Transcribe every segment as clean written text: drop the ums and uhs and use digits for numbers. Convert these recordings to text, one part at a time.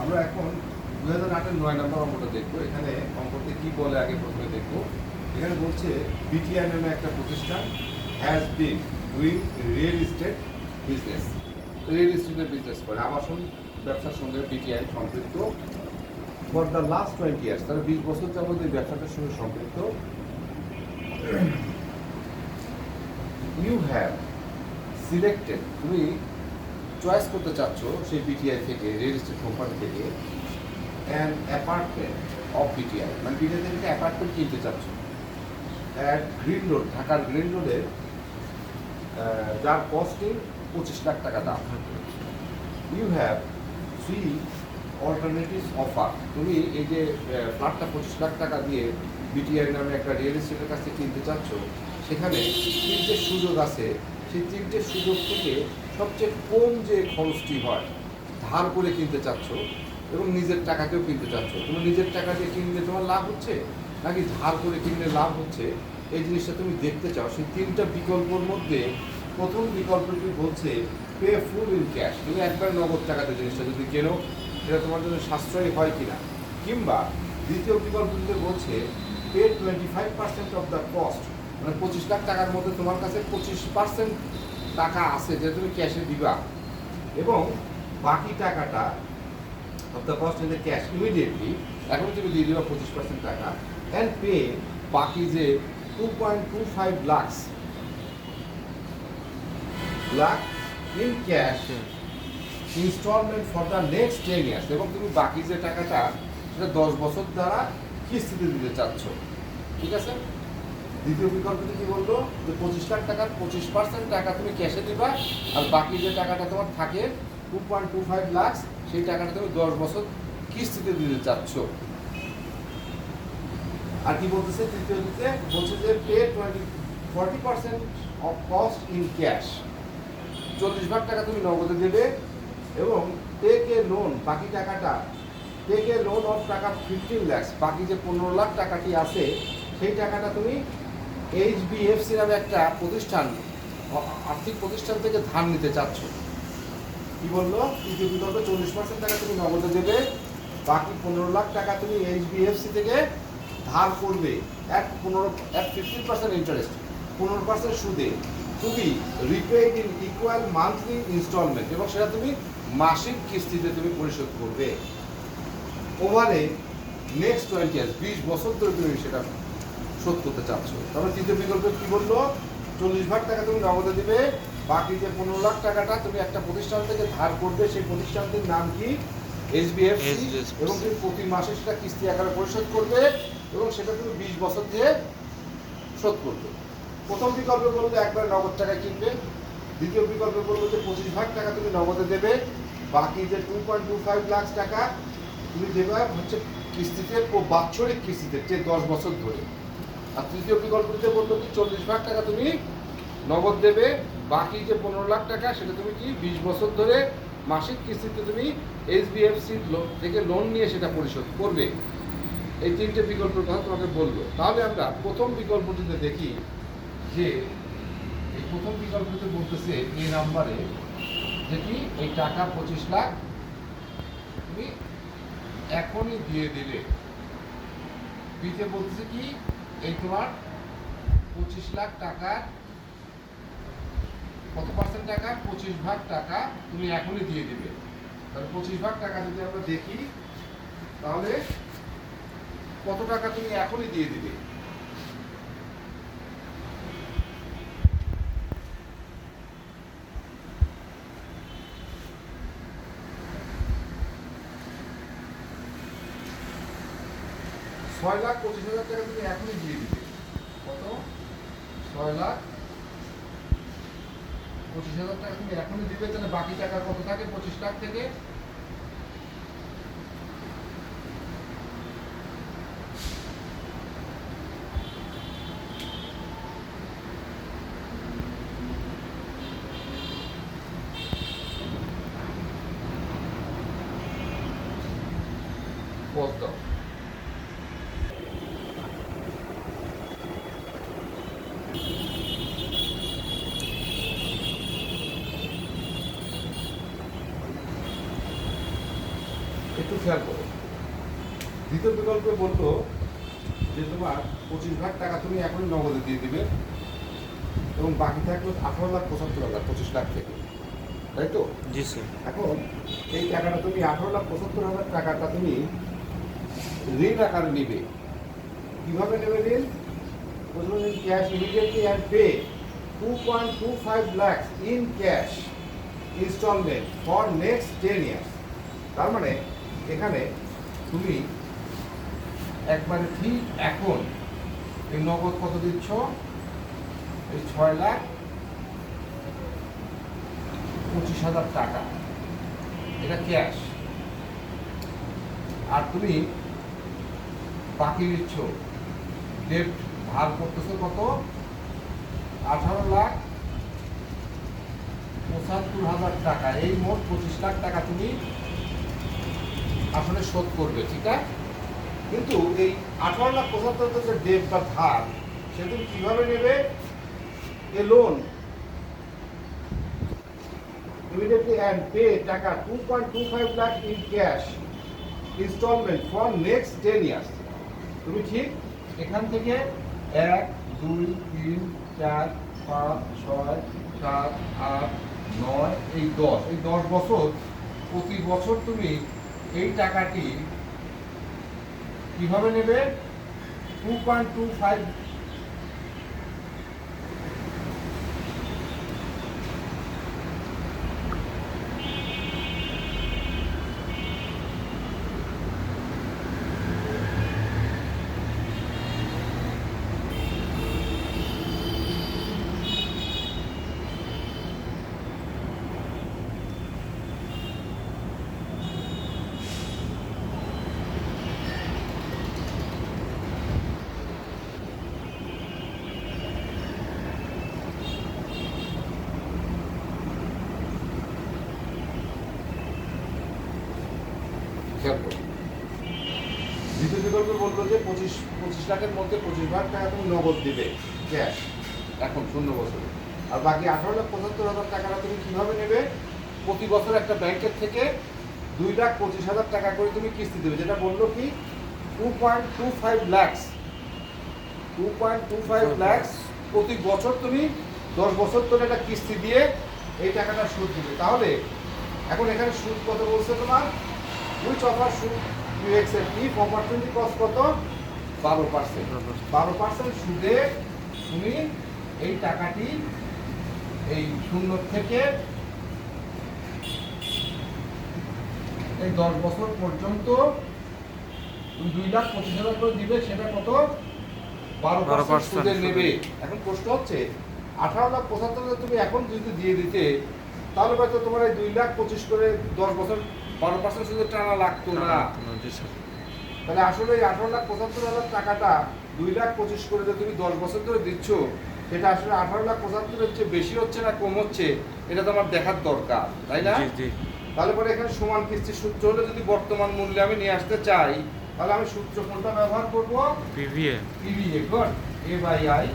আমরা এখন 2008-এর 9 নম্বর অঙ্কটা দেখবো। এখানে অঙ্কতে কি বলে আগে প্রথমে দেখবো। এখানে বলছে বিটিআই নামে একটা প্রতিষ্ঠান has been doing real estate business. Real এস্টেটের বিজনেস করে, আবাসন ব্যবসার সঙ্গে বিটিআই সম্পৃক্ত ফর দ্য লাস্ট 20 ইয়ার্স। তারা 20 বছর যাবত এই ব্যবসাটার সঙ্গে সম্পৃক্ত। ইউ হ্যাভ সিলেক্টেড, তুমি চয়েস করতে চাচ্ছ সেই বিটিআই থেকে, রিয়েল এস্টেট কোম্পানি থেকে অ্যান অ্যাপার্টমেন্ট অফ বিটিআই, মানে বিটিআই থেকে অ্যাপার্টমেন্ট কিনতে চাচ্ছ অ্যাট গ্রিন রোড, ঢাকার গ্রিন রোডে, যার কস্টিং 25 লাখ টাকা দাম। ইউ হ্যাভ 3 অল্টারনেটিভ অফার, তুমি এই যে ফ্ল্যাটটা 25 লাখ টাকা দিয়ে বিটিআই নামে একটা রিয়েল এস্টেটের কাছে কিনতে চাচ্ছ, সেখানে 3টে সুযোগ আছে। সেই 3টে সুযোগ থেকে সবচেয়ে কম যে খরচটি হয়, ধার করে কিনতে চাচ্ছ এবং নিজের টাকাতেও কিনতে চাচ্ছ, তুমি নিজের টাকা দিয়ে কিনলে তোমার লাভ হচ্ছে নাকি ধার করে কিনলে লাভ হচ্ছে, এই জিনিসটা তুমি দেখতে চাও। সেই 3টা বিকল্পের মধ্যে প্রথম বিকল্পটি বলছে পে ফুল ইন ক্যাশ, তুমি একবার নগদ টাকাতে জিনিসটা যদি কেনো সেটা তোমার জন্য সাশ্রয়ী হয় কিনা। কিংবা দ্বিতীয় বিকল্পটিতে বলছে পে 25% অফ দ্য কস্ট, মানে 25 লাখ টাকার মধ্যে তোমার কাছে 25% টাকা আছে যে তুমি ক্যাশে দিবা, এবং বাকি টাকাটা of the cost in the cash immediately এখন তুমি দিয়ে দিবা 25% টাকা, অ্যান্ড পে বাকি যে 2.25 lakh in cash instalment for the next 10 years, এবং তুমি বাকি যে টাকাটা সেটা 10 বছর দ্বারা কিস্তিতে দিতে চাচ্ছ। ঠিক আছে, দ্বিতীয় বিকল্পটি কি বললো যে 25 লাখ টাকার 25% টাকা তুমি ক্যাশে দিবা, আর বাকি যে টাকাটা তোমার থাকে 2.25 লাখ, সেই টাকাটা তুমি 10 বছর কিস্তিতে দিতে চাচ্ছ। আর কি বলতেছে তৃতীয় দিতে বলছে যে pay 40% of cost in cash, 40 ভাগ টাকা তুমি নগদে দেবে, এবং টেক এ লোন, বাকি টাকাটা টেক এ লোন অফ টাকা 15 লাখ, বাকি যে 15 লাখ টাকাটি আছে সেই টাকাটা তুমি এইচবিএফসি নামে একটা প্রতিষ্ঠান, আর্থিক প্রতিষ্ঠান থেকে ধার নিতে চাচ্ছ। কি বললো তৃতীয় বিকল্প 40% টাকা তুমি নগদে দেবে, বাকি 15 লাখ টাকা তুমি এইচবিএফসি থেকে ধার করবে অ্যাট 15% ইন্টারেস্ট, 15% সুদে, তুমি repaid in equal monthly instalment, এবং সেটা তুমি মাসিক কিস্তিতে তুমি পরিশোধ করবে ওভারে নেক্সট 20 ইয়ার্স, 20 বছর ধরে তুমি সেটা শোধ করতে চাচ্ছ। তারপরে তৃতীয় বিকল্পে কি বললো 40 ভাগ টাকা তুমি নগদে দিবে, বাকি যে 15 লাখ টাকাটা তুমি একটা প্রতিষ্ঠান থেকে ধার করবে, সেই প্রতিষ্ঠানটির নাম কি এইচবিএফসি, এবং তুমি প্রতি মাসে সেটা কিস্তি আকারে পরিশোধ করবে, এবং সেটা তুমি 20 বছর দিয়ে শোধ করবে। প্রথম বিকল্পে বললো একবার নগদ টাকায় কিনবে, দ্বিতীয় বিকল্পে বললো যে 25 ভাগ টাকা তুমি নগদে দেবে, বাকি যে 2.25 লাখ টাকা তুমি দেবে হচ্ছে কিস্তিতে, বাৎসরিক কিস্তিতে, যে 10 বছর ধরে। আর তৃতীয় বিকল্পটিতে বললো কি 40 ভাগ টাকা তুমি নগদ দেবে, বাকি যে 15 লাখ টাকা সেটা তুমি কি 20 বছর ধরে মাসিক কিস্তিতে তুমি এইচবিএফসি থেকে লোন নিয়ে সেটা পরিশোধ করবে। এই 3টে বিকল্পের কথা তোমাকে বললো। তাহলে আমরা প্রথম বিকল্পটিতে দেখি যে এই প্রথম বিকল্পটিতে বলতেছে এই নাম্বারে যেটি এই টাকা 25 লাখ তুমি এখনই দিয়ে দিলে। বিতে বলতেছে কি এই তোমার 25 লাখ টাকার কত পার্সেন্ট টাকা, 25 ভাগ টাকা তুমি এখনই দিয়ে দিবে। তাহলে 25 ভাগ টাকা যদি আমরা দেখি তাহলে কত টাকা তুমি এখনই দিয়ে দিবে। ছয় লাখ 25,000 টাকা তুমি এখনই দিয়ে দিবে। কত? 6,25,000 টাকা তুমি এখনই দিবে। তাহলে বাকি টাকা কত থাকে 25 লাখ থেকে? কত? একটু খেয়াল করো। দ্বিতীয় বিকল্পে বলতো যে তোমার 25,00,000 টাকা তুমি এখনই নগদে দিয়ে দিবে এবং বাকি থাকলো 18,75,000, 25 লাখ থেকে, তাই তো? জি স্যার। এখন এই টাকাটা তুমি 18,75,000 টাকাটা তুমি ঋণ আকারে নিবে। কিভাবে নেবে ঋণ? Cash immediately and pay 2.25 lakhs in cash instalment for next 10 years। তার মানে এখানে তুমি একবারে ঠিক এখন এই নগদ কত দিচ্ছ? এই 6,25,000 টাকা, এটা ক্যাশ। আর তুমি বাকি দিচ্ছ, ডেট ধার করতেছো কত? 18,75,000 টাকা। এই মোট 25 লাখ টাকা তুমি আসলে শোধ করবে, ঠিক আছে? কিন্তু এই 18,75,000 যে ডেট বা ধার, সে তুমি কিভাবে নেবে? এ লোন immediately and pay টাকা 2.25 lakh in cash installment for next 10 years। তুমি ঠিক এখান থেকে 1, 2, 3, 4, 5, 6, 7, 8, 9, এই 10 বছর প্রতি বছর তুমি এই টাকাটি কিভাবে নেবে? 2.25 খেয়াল করো। দ্বিতীয় বিকল্প বলতো যে 25 লাখের মধ্যে 25,000 টাকা তুমি নগদ দিবে ক্যাশ এখন 0 বছরে, আর বাকি 18,75,000 টাকাটা তুমি কিভাবে নেবে? প্রতি বছর একটা ব্যাংকের থেকে 2,25,000 টাকা করে তুমি কিস্তি দেবে, যেটা বললো কি 2.25 lakhs 2.25 lakhs প্রতি বছর তুমি 10 বছর ধরে একটা কিস্তি দিয়ে এই টাকাটা সুদ দিবে। তাহলে এখন এখানে সুদ কত বলছে তোমার? which offer should you accept if opportunity cost কত? 12%। 12% সুদে তুমি এই টাকাটি এই 0 থেকে এই 10 বছর পর্যন্ত 2,25,000 করে দিবে, সেটা কত? 12% সুদে নেবে। এখন প্রশ্ন হচ্ছে 18,75,000 তুমি এখন যদি দিয়ে দিতে, তাহলে হয়তো তোমার এই 2,25,000 করে 10 বছর 12% সুদে টানা লাগতো না। তাহলে আসলে এই 18,75,000 টাকাটা 2,25,000 করে যে তুমি 10 বছর ধরে দিচ্ছ, সেটা আসলে 18,75,000 চেয়ে বেশি হচ্ছে না কম হচ্ছে, এটা তো আমার দেখার দরকার, তাই না? তাহলে পরে এখানে সমান কিস্তির সূত্র হলে যদি বর্তমান মূল্যে আমি নিয়ে আসতে চাই, তাহলে আমি সূত্র কোনটা ব্যবহার করব? পিভিএ। গুড। A/I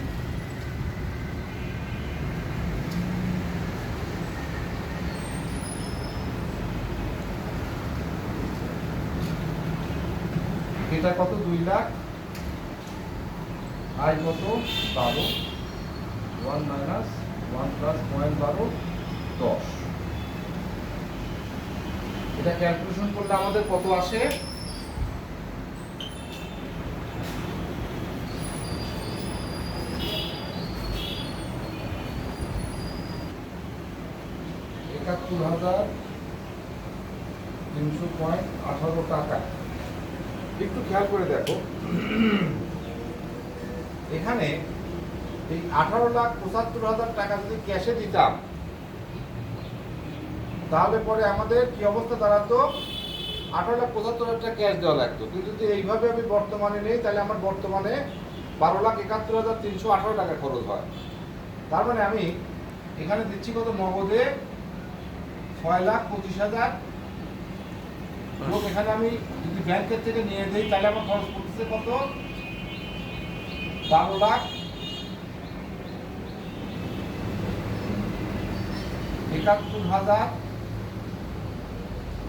এটা কত? 2 লাখ, আয় কত? 12, 1 minus 1 plus 0.12, 10। এটা ক্যালকুলেশন করলে আমাদের কত আসে? $71,300.18 টাকা। একটু খেয়াল করে দেখো, এখানে এই 18,75,000 টাকা যদি ক্যাশে দিতাম, তাহলে পরে আমাদের কি অবস্থা দাঁড়াতো? 18,75,000 টাকা ক্যাশ দেওয়া লাগতো। কিন্তু যদি এইভাবে আমি বর্তমানে নেই, তাহলে আমার বর্তমানে 12,71,318 টাকা খরচ হয়। তার মানে আমি এখানে দিচ্ছি কত? নগদে 6,25,000। এখানে আমি যদি ব্যাংকের থেকে নিয়ে দিই, তাহলে আমার খরচ পড়তেছে কত? 12,71,000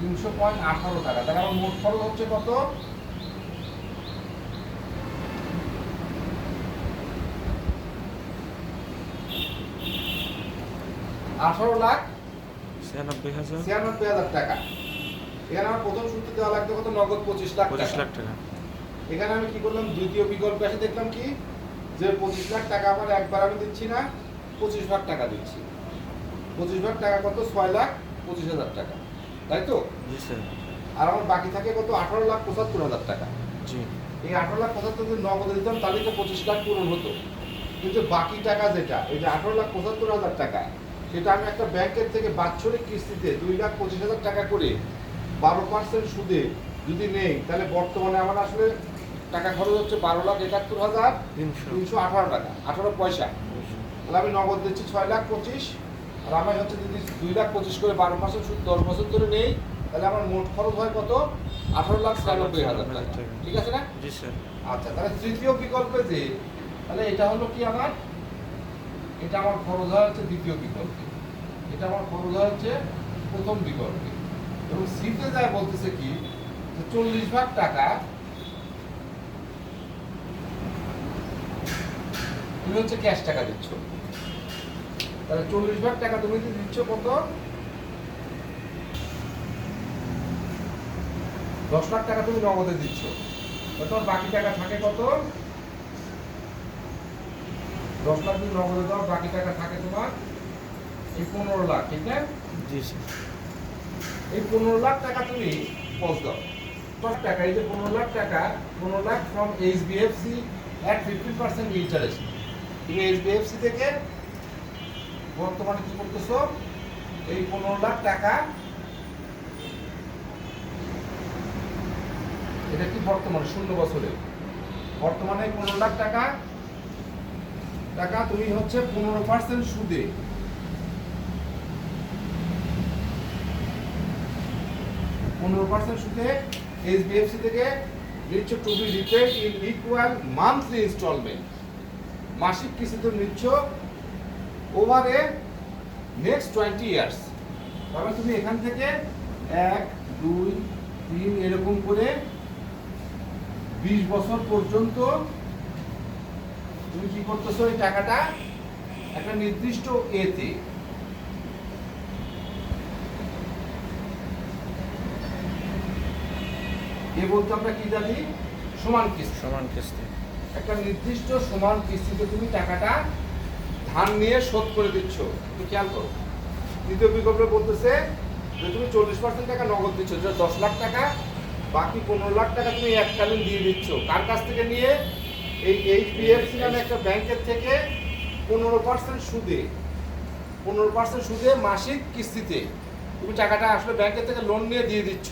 300.18 টাকা। তাহলে আমার মোট খরচ হচ্ছে কত? 18,96,000 টাকা। এখানে আমার প্রথম সূত্র দেওয়া লাগবে কত? নগদ 25 লাখ টাকা। এখানে আমি কি করলাম? দ্বিতীয় বিকল্প এসে দেখলাম কি যে 25 লাখ টাকা আমার একবার আমি দিচ্ছি না, 25 ভাগ টাকা দিচ্ছি। 25 ভাগ টাকা কত? 6,25,000 টাকা, তাই তো? জি স্যার। আর আমার বাকি থাকে কত? 18,75,000 টাকা। জি। এই 18,75,000 যদি নগদে দিতাম তাহলে তো 25 লাখ পূরণ হতো। কিন্তু বাকি টাকা যেটা, এই যে 18,75,000 টাকা, সেটা আমি একটা ব্যাংকের থেকে বাৎসরিক কিস্তিতে 2,25,000 টাকা করে 12% সুদে যদি নেই, তাহলে বর্তমানে আমার আসলে টাকা খরচ হচ্ছে 12,71,318 টাকা 18 পয়সা। তাহলে আমি নগদ দিচ্ছি 6,25,000, আর আমি হচ্ছে যদি 2,25,000 করে 12% সুদ 10 বছর ধরে নেই, তাহলে আমার মোট খরচ হয় কত? 18,96,000 টাকা। ঠিক আছে না? জি স্যার। আচ্ছা, তাহলে তৃতীয় বিকল্পে যে, তাহলে এটা হলো কি আমার, এটা আমার খরচ হয় হচ্ছে দ্বিতীয় বিকল্পে, এটা আমার খরচ হয় হচ্ছে প্রথম বিকল্পে। এবং সিতে যায় বলতেছে কি যে 40 ভাগ টাকা তুমি হচ্ছে ক্যাশ টাকা দিচ্ছ। তাহলে 40 ভাগ টাকা তুমি দিচ্ছ কত? 10 লাখ টাকা তুমি নগদে দিচ্ছ। তোমার বাকি টাকা থাকে কত? 10 লাখ যদি নগদে দাও, বাকি টাকা থাকে তোমার এই 15 লাখ, ঠিক না? জি স্যার। এই 15 লাখ টাকা তুমি পজ দাও। 10 টাকা, এই যে 15 লাখ টাকা, 15 lakh from HDFC at 15% interest. তুমি এইচডিএফসি থেকে বর্তমানে কি করতেছো? এই 15 লাখ টাকা, এটা কি বর্তমানে 0 বছরে, বর্তমানে 15 লাখ টাকা তুমি হচ্ছে 15% সুদে, 15% সুদে এইচডিএফসি থেকে নিচ্ছ to be repaid in equal monthly instalment. মাসিক কিস্তিতে নিচ্ছ ওভার এ নেক্সট 20 ইয়ার্স। তাহলে তুমি এখান থেকে 1, 2, 3 এরকম করে 20 বছর পর্যন্ত তুমি কি করতেছো? এই টাকাটা একটা নির্দিষ্ট এতে, এ বলতে আমরা কি জানি? সমান কিস্তি। সমান কিস্তি। একটা নির্দিষ্ট সমান কিস্তিতে তুমি টাকাটা ধার নিয়ে শোধ করে দিচ্ছ। একটু খেয়াল করো, দ্বিতীয় বিকল্পে বলতেছে যে তুমি 40% টাকা নগদ দিচ্ছ, যেটা 10 লাখ টাকা, বাকি 15 লাখ টাকা তুমি এককালীন দিয়ে দিচ্ছ। কার কাছ থেকে নিয়ে? এই এইচডিএফসি নামে একটা ব্যাংকের থেকে 15% সুদে, 15% সুদে মাসিক কিস্তিতে তুমি টাকাটা আসলে ব্যাংকের থেকে লোন নিয়ে দিয়ে দিচ্ছ।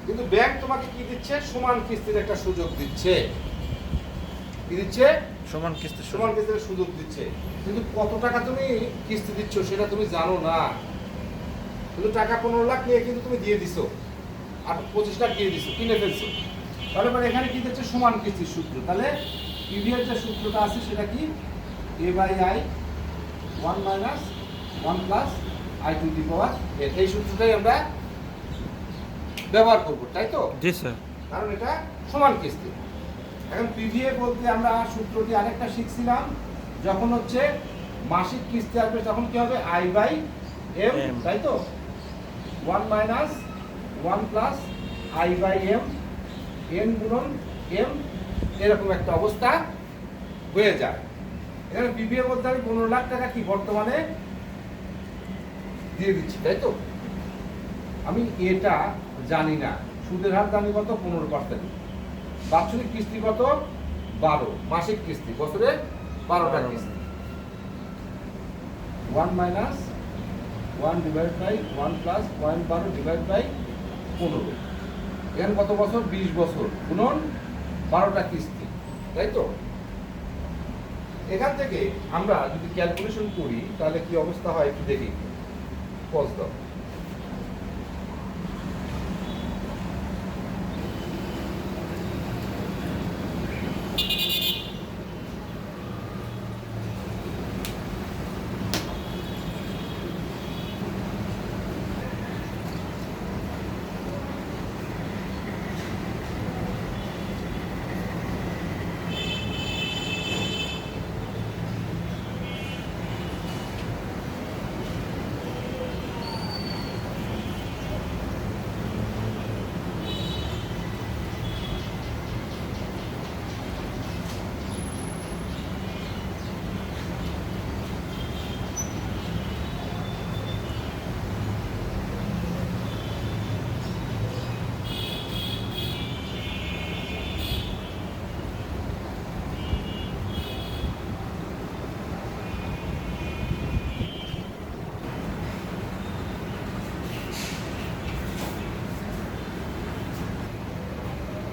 কিন্তু ব্যাংক তোমাকে কি দিচ্ছে? সমান কিস্তির একটা সুযোগ দিচ্ছে। কি দিচ্ছে? সমান কিস্তি। সমান কিস্তির সুযোগ দিচ্ছে। কিন্তু কত টাকা তুমি কিস্তি দিচ্ছ সেটা তুমি জানো না। কিন্তু টাকা 15 লাখ নিয়ে কিন্তু তুমি দিয়ে দিছো, আর 25 লাখ দিয়ে দিছো, কিনে ফেলছো। তাহলে মানে এখানে কি দিচ্ছে? সমান কিস্তির সূত্র। তাহলে পিভিএর যে সূত্রটা আছে সেটা কি? a/i 1 - 1 + i to the power n। এই সূত্রটাই আমরা ব্যবহার করব, তাই তো? জি স্যার। কারণ এটা সমান কিস্তি। এখন পিভিএ বলতে আমরা সূত্রটি আরেকটা শিখছিলাম, যখন হচ্ছে মাসিক কিস্তি আসবে তখন কি হবে? i/m, তাই তো? 1 - 1 + i/m, n গুণন m, এরকম একটা অবস্থা হয়ে যায়। এখানে পিভিএ বলতে আমি 15 লাখ টাকা কি বর্তমানে দিয়ে দিচ্ছি, তাই তো? আমি এটা জানি না, সুদের হার জানি কত? 15%। বাৎসরিক কিস্তি কত? 12। মাসিক কিস্তি বছরে 12টা কিস্তি। 1 - 1 / 1 + 0.12/15। এখানে কত বছর? 20 বছর গুণন 12টা কিস্তি, তাই তো? এখান থেকে আমরা যদি ক্যালকুলেশন করি তাহলে কি অবস্থা হয় একটু দেখি। পজ দাও।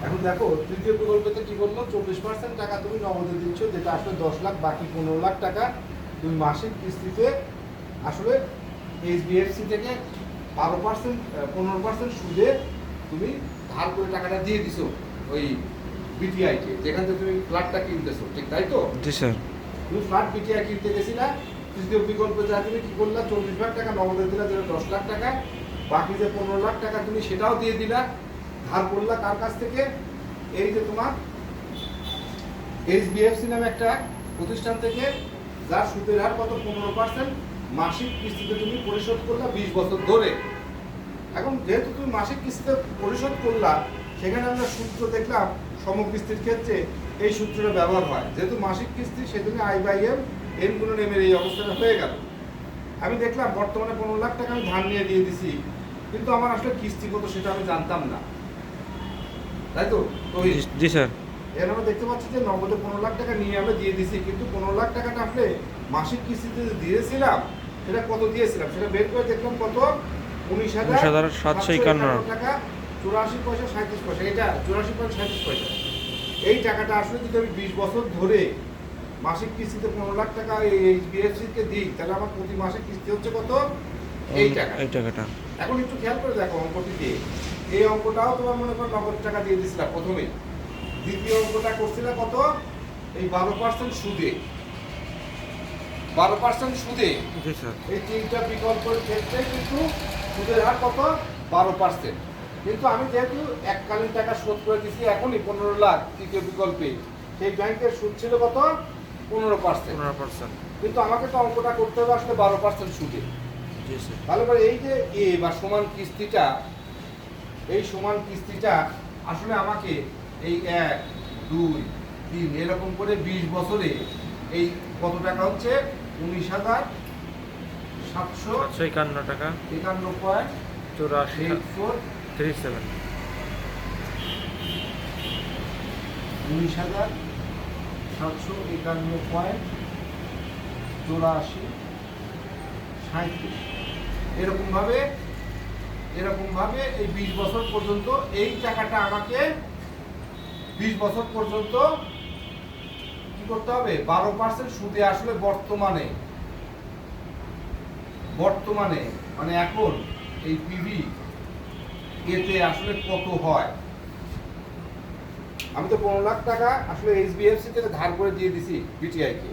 এখন দেখো তৃতীয় প্রকল্পতে কি বললো, 40% টাকা তুমি নগদে দিচ্ছ, যেটা আসলে 10 লাখ, বাকি 15 লাখ টাকা তুমি মাসিক কিস্তিতে আসলে এইচডিএফসি থেকে 12% 15% সুদে তুমি ধার করে টাকাটা দিয়ে দিছো ওই বিটিআইকে, যেখান থেকে তুমি ফ্ল্যাটটা কিনতেছো, ঠিক তাই তো? জি স্যার। তুমি ফ্ল্যাট বিটিআই কিনতে গেছিলা, তৃতীয় বিকল্পে যা তুমি কি করলা, 40 লাখ টাকা নগদে দিলা, যেটা 10 লাখ টাকা, বাকি যে 15 লাখ টাকা তুমি সেটাও দিয়ে দিলা, ধার করলা কার কাছ থেকে? এই যে তোমার এইচডিএফসি নামে একটা প্রতিষ্ঠান থেকে, যার সুদের হার কত, 15%, মাসিক কিস্তিতে তুমি পরিশোধ করলা 20 বছর ধরে। এখন যেহেতু তুমি মাসিক কিস্তিতে পরিশোধ করলা, সেখানে আমরা সূত্র দেখলাম সমকিস্তির ক্ষেত্রে এই সূত্রটা ব্যবহার হয়, যেহেতু মাসিক কিস্তি সেদিনে I/M N গুণন M এর এই অবস্থাটা হয়ে গেল। আমি দেখলাম বর্তমানে 15 লাখ টাকা আমি ধার নিয়ে দিয়ে দিছি, কিন্তু আমার আসলে কিস্তি কত সেটা আমি জানতাম না, তাই তো? তো জি স্যার। এর আমরা দেখতে পাচ্ছি যে নগদে 15 লাখ টাকা নিয়ে আমরা দিয়ে দিছি, কিন্তু 15 লাখ টাকাটা আসলে মাসিক কিস্তিতে দিয়েছিলাম, সেটা কত দিয়েছিলাম সেটা বের করে দেখলাম কত, 19,751 টাকা 84 পয়সা 37 পয়সা, এটা 84 পয়সা 37 পয়সা। এই টাকাটা আসলে যদি আমি 20 বছর ধরে মাসিক কিস্তিতে 15 লাখ টাকা এই এইচডিএফসি কে দিই, তাহলে আমার প্রতি মাসে কিস্তি হচ্ছে কত, এই টাকাটা। এখন একটু খেয়াল করে দেখো অঙ্কটিতে, এই অঙ্কটাও তোমার মনে করো নগদ টাকা দিয়ে দিছিলাম প্রথমে, দ্বিতীয় অঙ্কটা করছিলাম কত, এই 12% সুদে, 12% সুদে। জি স্যার। এই তিনটা বিকল্পের ক্ষেত্রে কিন্তু সুদের হার কত, 12%। কিন্তু আমি যেহেতু এককালীন টাকা শোধ করে দিচ্ছি এখনই 15 লাখ তৃতীয় বিকল্পে, সেই ব্যাংকের সুদ ছিল কত, 15%। কিন্তু আমাকে তো অঙ্কটা করতে হবে আসলে 12% সুদে। জি স্যার। তাহলে পরে এই যে এ বা সমান কিস্তিটা, এই সমান কিস্তিটা আসলে আমাকে এই 1 2 3 এরকম করে 20 বছরে এই কত টাকা হচ্ছে, 19,751 টাকা 51.8437। 19,751.8437 এরকম ভাবে এই 20 বছর পর্যন্ত এই টাকাটা আমাকে 20 বছর পর্যন্ত কি করতে হবে, 12% সুদে আসলে বর্তমানে মানে এখন এই পিভি এতে আসলে কত হয়। আমি তো 15 লাখ টাকা আসলে এইচডিএফসি থেকে ধার করে দিয়ে দিছি বিটিআই কে,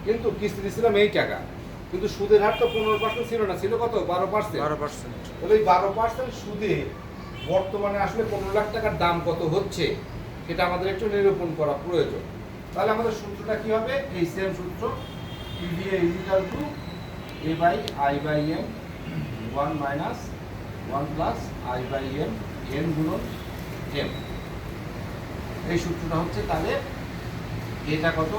কিন্তু কিস্তি দিছিলাম এই টাকা, কিন্তু সুদের হার তো 15% ছিল না, ছিল কত, 12%। তাহলে এই 12% সুদে বর্তমানে আসলে 15 লাখ টাকার দাম কত হচ্ছে সেটা আমাদের একটু নিরূপণ করা প্রয়োজন। তাহলে আমাদের সূত্রটা কি হবে, এই সেম সূত্র, PVA = A/I/M 1 - 1 + I/M N গুণন M। এই সূত্রটা হচ্ছে, তাহলে এটা কত,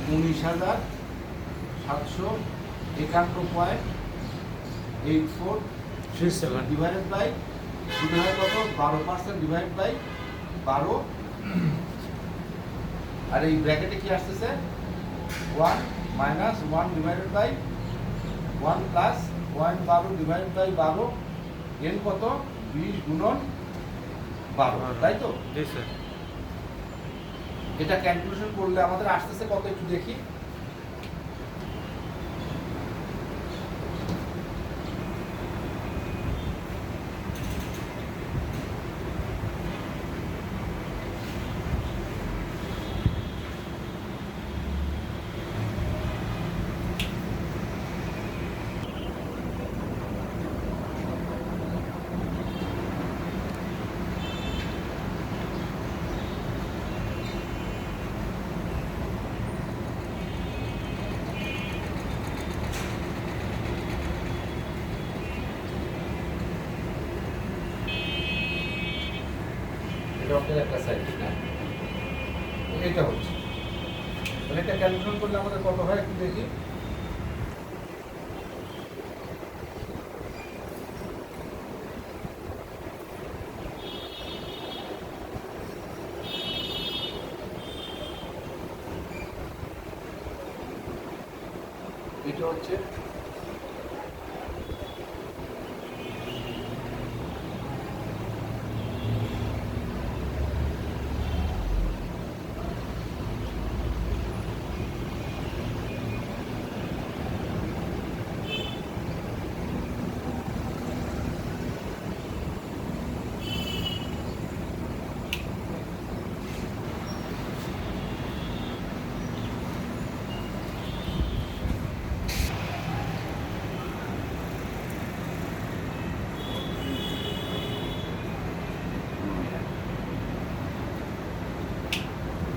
19,751.8437 ডিভাইডেড বাই, সুদের হার কত, 12% ডিভাইড বাই 12, আর এই ব্র্যাকেটে কি আসতেছে, 1 - 1 divided by 1 + 0.12 divided by 12, n কত, 20 গুণন 12, তাই তো? জি স্যার। এটা ক্যালকুলেশন করলে আমাদের আসতেছে কত একটু দেখি, রকের একটা সাইড না, এটা হচ্ছে, মানে এটা ক্যালকুলেশন করলে আমাদের কত হয় একটু দেখি, এটা হচ্ছে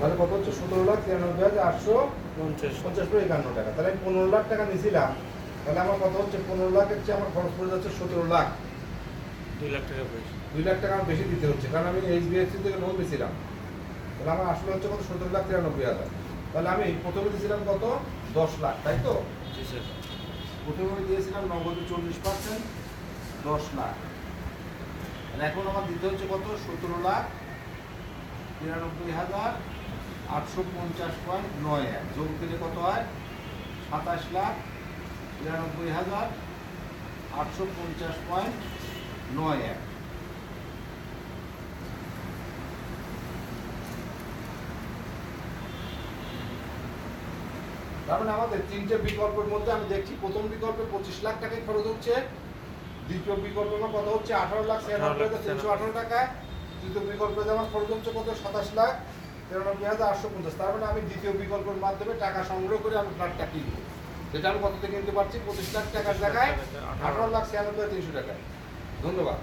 তাহলে কত হচ্ছে 17,93,850 টাকা। তাহলে আমি 15 লাখ টাকা নিয়েছিলাম, তাহলে আমার কত হচ্ছে 15 লাখের চেয়ে আমার খরচ পড়ে যাচ্ছে 17 লাখ। 2 লাখ টাকা বেশি। 2 লাখ টাকা আমার বেশি দিতে হচ্ছে, কারণ আমি এইচডিএফসি থেকে লোন নিয়েছিলাম। তাহলে আমার আসলে হচ্ছে কত 17,93,000। তাহলে আমি প্রথমে দিয়েছিলাম কত 10 লাখ, তাই তো? জি স্যার। প্রথমে আমি দিয়েছিলাম নগদে 40%, 10 লাখ। আর এখন আমার দিতে হচ্ছে কত 17,93,850.91 যোগ দিলে কত হয় 27,93,850.91। তার মানে আমাদের তিনটে বিকল্পের মধ্যে আমি দেখছি প্রথম বিকল্পে 25 লাখ টাকায় খরচ হচ্ছে, দ্বিতীয় বিকল্পে আমার কত হচ্ছে 18,96,318 টাকা, তৃতীয় বিকল্পে আমার খরচ হচ্ছে কত 27,93,850। তার মানে আমি দ্বিতীয় বিকল্পের মাধ্যমে টাকা সংগ্রহ করে আমি ফ্ল্যাটটা কিনবো, যেটা আমি কততে কিনতে পারছি 25 লাখ টাকার জায়গায় 18,96,300 টাকায়। ধন্যবাদ।